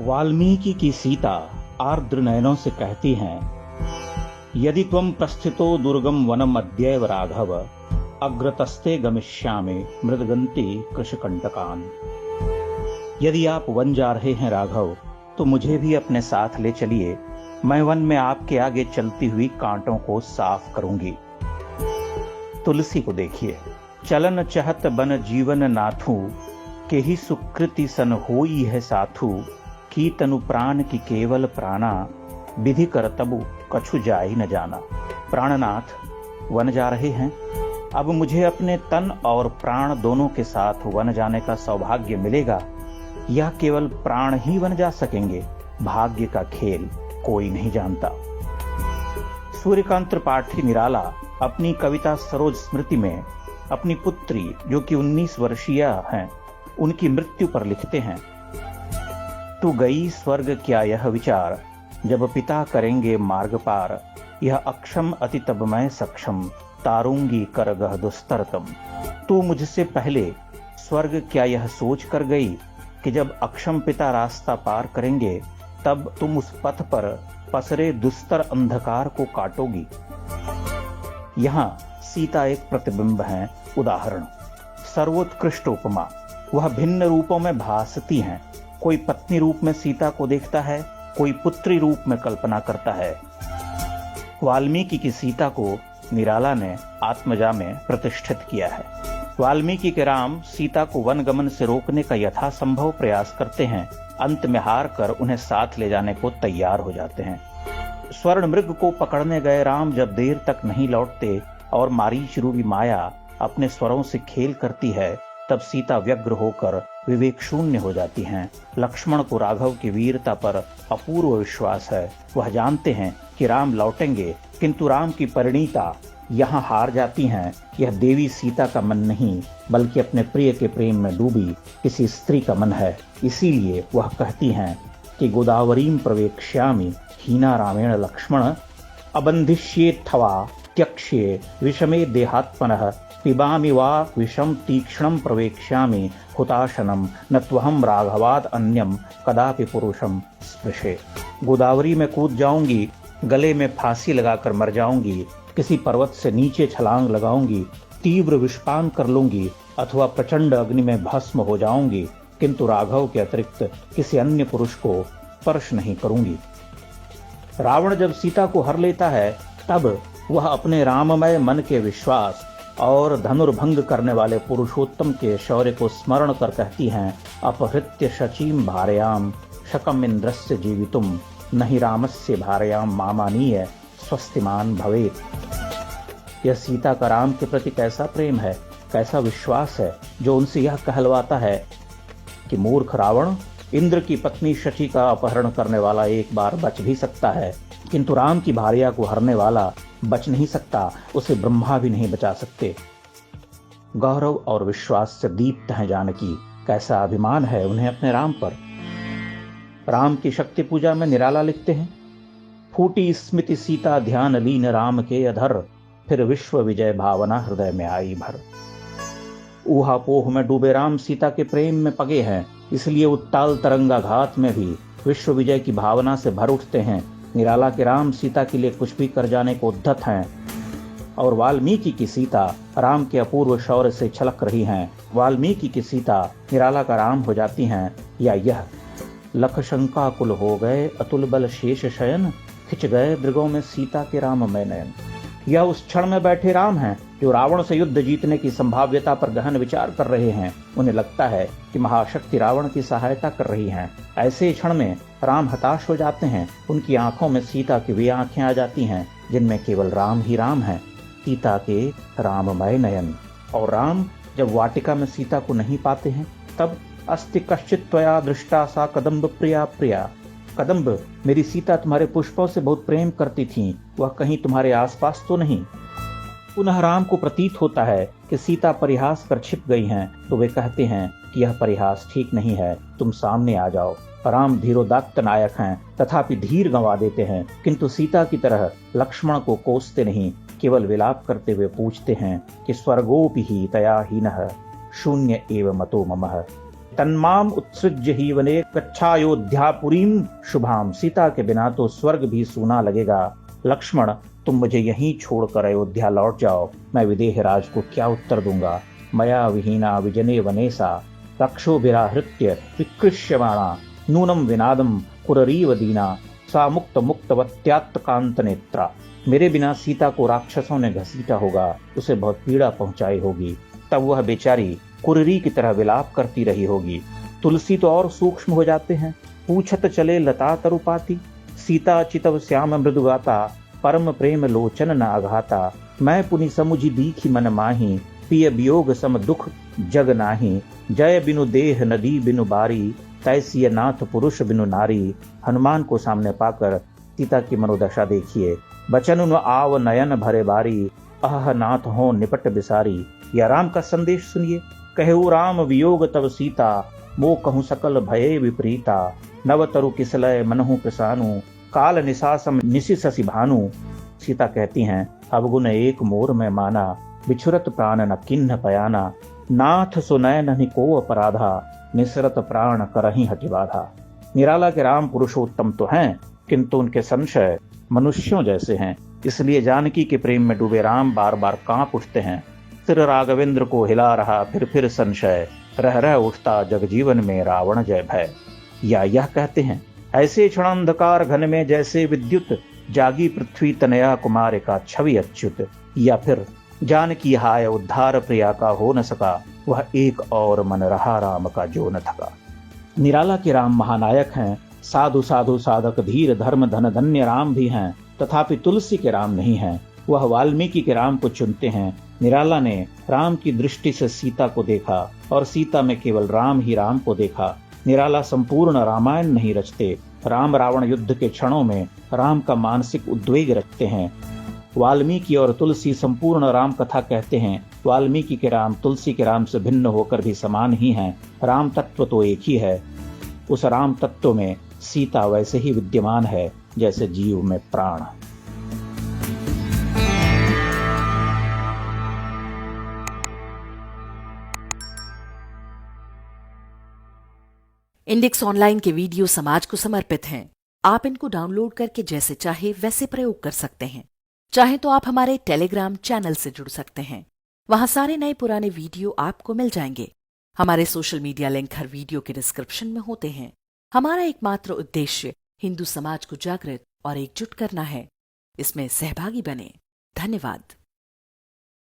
वाल्मीकि की सीता आर्द्र नयनों से कहती हैं, यदि त्वं प्रस्थितो दुर्गम वनम अद्यैव राघव अग्रतस्ते गमिष्यामि मृदगन्ति कृषकंटकान। यदि आप वन जा रहे हैं राघव, तो मुझे भी अपने साथ ले चलिए। मैं वन में आपके आगे चलती हुई कांटों को साफ करूंगी। तुलसी को देखिए, चलन चहत बन जीवन नाथू के ही सुकृति सन होई है साथू की तनु प्राण की केवल प्राणा विधि कर तबु कछु जाई न जाना। प्राणनाथ वन जा रहे हैं, अब मुझे अपने तन और प्राण दोनों के साथ वन जाने का सौभाग्य मिलेगा या केवल प्राण ही वन जा सकेंगे? भाग्य का खेल कोई नहीं जानता। सूर्यकांत त्रिपाठी निराला अपनी कविता सरोज स्मृति में अपनी पुत्री, जो कि 19 वर्षीय हैं, उनकी मृत्यु पर लिखते हैं, तू गई स्वर्ग क्या यह विचार, जब पिता करेंगे मार्ग पार, यह अक्षम अति तब मैं सक्षम, तारूंगी कर गह दुस्तरतम। तू मुझसे पहले स्वर्ग क्या यह सोच कर गई कि जब अक्षम पिता रास्ता पार करेंगे तब तुम उस पथ पर पसरे दुस्तर अंधकार को काटोगी। यहाँ सीता एक प्रतिबिंब है, उदाहरण, सर्वोत्कृष्ट उपमा। वह भिन्न रूपों में भासती हैं। कोई पत्नी रूप में सीता को देखता है, कोई पुत्री रूप में कल्पना करता है। वाल्मीकि की सीता को निराला ने आत्मजा में प्रतिष्ठित किया है। वाल्मीकि के राम सीता को वन गमन से रोकने का यथासंभव प्रयास करते हैं। अंत में हार कर उन्हें साथ ले जाने को तैयार हो जाते हैं। स्वर्ण मृग को पकड़ने गए राम जब देर तक नहीं लौटते और मारीच रूपी माया अपने स्वरों से खेल करती है, तब सीता व्यग्र होकर विवेक शून्य हो जाती हैं। लक्ष्मण को राघव की वीरता पर अपूर्व विश्वास है। वह जानते हैं कि राम लौटेंगे, किंतु राम की परिणीता यहाँ हार जाती हैं। यह देवी सीता का मन नहीं, बल्कि अपने प्रिय के प्रेम में डूबी किसी स्त्री का मन है। इसीलिए वह कहती हैं कि गोदावरीं प्रवेक्ष्यामि हीना रामेण लक्ष्मण अबंधिष्येत्थवा त्यक्ष्ये विषमे देहात्मनः पिबामि वा विषम तीक्ष्णं प्रवेक्ष्यामि हुताशनम न त्वहं राघवाद अन्यम कदापि पुरुषम स्पृशे। गोदावरी में कूद जाऊंगी, गले में फांसी लगाकर मर जाऊंगी, किसी पर्वत से नीचे छलांग लगाऊंगी, तीव्र विषपान कर लूंगी अथवा प्रचंड अग्नि में भस्म हो जाऊंगी, किंतु राघव के अतिरिक्त किसी अन्य पुरुष को स्पर्श नहीं करूंगी। रावण जब सीता को हर लेता है, तब वह अपने राममय मन के विश्वास और धनुर्भंग करने वाले पुरुषोत्तम के शौर्य को स्मरण कर कहती हैं, अपहृत्य शचीम भार्याम शकम इंद्रस्य जीवितुम नहि रामस्य भार्याम मामानीय स्वस्तिमान भवेत्। यह सीता का राम के प्रति कैसा प्रेम है, कैसा विश्वास है, जो उनसे यह कहलवाता है कि मूर्ख रावण, इंद्र की पत्नी शची का अपहरण करने वाला एक बार बच भी सकता है, किंतु राम की भार्या को हरने वाला बच नहीं सकता, उसे ब्रह्मा भी नहीं बचा सकते। गौरव और विश्वास से दीप्त हैं जानकी। कैसा अभिमान है उन्हें अपने राम पर। राम की शक्ति पूजा में निराला लिखते हैं, फूटी स्मृति सीता ध्यान लीन राम के अधर, फिर विश्व विजय भावना हृदय में आई भर। ऊहापोह में डूबे राम सीता के प्रेम में पगे हैं, इसलिए उत्ताल तरंगाघात में भी विश्व विजय की भावना से भर उठते हैं। निराला के राम सीता के लिए कुछ भी कर जाने को उद्यत हैं, और वाल्मीकि की सीता राम के अपूर्व शौर्य से छलक रही हैं। वाल्मीकि की सीता निराला का राम हो जाती हैं, या यह लख शंका कुल हो गए अतुल बल शेष शयन, खिंच गए मृगों में सीता के राम में नयन। यह उस क्षण में बैठे राम हैं जो रावण से युद्ध जीतने की संभाव्यता पर गहन विचार कर रहे हैं। उन्हें लगता है कि महाशक्ति रावण की सहायता कर रही हैं। ऐसे क्षण में राम हताश हो जाते हैं। उनकी आंखों में सीता की वे आंखें आ जाती हैं जिनमें केवल राम ही राम है, सीता के राममय नयन। और राम जब वाटिका में सीता को नहीं पाते हैं, तब अस्ति कश्चित त्वया दृष्टा सा कदम्ब प्रिया प्रिया। कदम्ब, मेरी सीता तुम्हारे पुष्पों से बहुत प्रेम करती थी, वह कहीं तुम्हारे आसपास तो नहीं। पुनः राम को प्रतीत होता है कि सीता परिहास कर छिप गई हैं, तो वे कहते हैं कि यह परिहास ठीक नहीं है, तुम सामने आ जाओ। राम धीरोदात्त नायक हैं, तथापि धीर गंवा देते हैं, किंतु सीता की तरह लक्ष्मण को कोसते नहीं, केवल विलाप करते हुए पूछते हैं कि स्वर्गोपि ही तया हीनः शून्य एव मतो ममः। तन्माम उत्सृज्य ही वने गच्छायोध्यापुरीम शुभाम। सीता के बिना तो स्वर्ग भी सूना लगेगा। लक्ष्मण, तुम मुझे यहीं छोड़कर अयोध्या लौट जाओ। मैं विदेह राज को क्या उत्तर दूंगा। मया विहीना विजने वनेसा रक्षोभिराहृत्य विकृष्यमाणा नूनम विनादम कुररीव दीना सा मुक्त मुक्तवत्यात्कांत नेत्रा। मेरे बिना सीता को राक्षसों ने घसीटा होगा, उसे बहुत पीड़ा पहुंचाई होगी। तब वह बेचारी कुररी की तरह विलाप करती रही होगी। तुलसी तो और सूक्ष्म हो जाते हैं। पूछत चले लता तरुपाती, सीता चितव श्याम मृदुगाता, परम प्रेम लोचन न आघाता। मैं पुनि समुझी दीखी मन माही, पिय वियोग सम दुख जग नाही। जय बिनु देह नदी बिनु बारी, तैसिय नाथ पुरुष बिनु नारी। हनुमान को सामने पाकर सीता की मनोदशा देखिए। बचन न आव नयन भरे बारी, अह नाथ हो निपट बिसारी। या राम का संदेश सुनिए। कहु राम वियोग तव सीता, मो कहूँ सकल भये विपरीता। नव तरु किसलय मनहु प्रसानु, काल निसासम निशिसि भानु। सीता कहती हैं, अवगुण एक मोर में माना, बिछुरत प्राण न किन्ह पयाना। नाथ सुनैन नि को अपराधा, निसरत प्राण करहि हटि बाधा। निराला के राम पुरुषोत्तम तो हैं, किंतु उनके संशय मनुष्यों जैसे हैं। इसलिए जानकी के प्रेम में डूबे राम बार बार कांप उठते हैं। सिर राघवेंद्र को हिला रहा फिर संशय, रह रह उठता जगजीवन में रावण जय भय। या यह कहते हैं, ऐसे क्षणांधकार घन में जैसे विद्युत, जागी पृथ्वी तनया कुमार का छवि अच्युत। या फिर जानकी हाय उद्धार प्रिया का हो न सका, वह एक और मन रहा राम का जो न थका। निराला के राम महानायक हैं, साधु साधु साधक धीर धर्म धन धन्य राम भी हैं। तथापि तुलसी के राम नहीं हैं। वह वाल्मीकि के राम को चुनते हैं। निराला ने राम की दृष्टि से सीता को देखा और सीता में केवल राम ही राम को देखा। निराला संपूर्ण रामायण नहीं रचते। राम रावण युद्ध के क्षणों में राम का मानसिक उद्वेग रखते हैं। वाल्मीकि और तुलसी संपूर्ण राम कथा कहते हैं। वाल्मीकि के राम तुलसी के राम से भिन्न होकर भी समान ही हैं। राम तत्व तो एक ही है। उस राम तत्व में सीता वैसे ही विद्यमान है जैसे जीव में प्राण। इंडेक्स ऑनलाइन के वीडियो समाज को समर्पित हैं। आप इनको डाउनलोड करके जैसे चाहे वैसे प्रयोग कर सकते हैं। चाहे तो आप हमारे टेलीग्राम चैनल से जुड़ सकते हैं। वहां सारे नए पुराने वीडियो आपको मिल जाएंगे। हमारे सोशल मीडिया लिंक हर वीडियो के डिस्क्रिप्शन में होते हैं। हमारा एकमात्र उद्देश्य हिंदू समाज को जागृत और एकजुट करना है। इसमें सहभागी बने। धन्यवाद।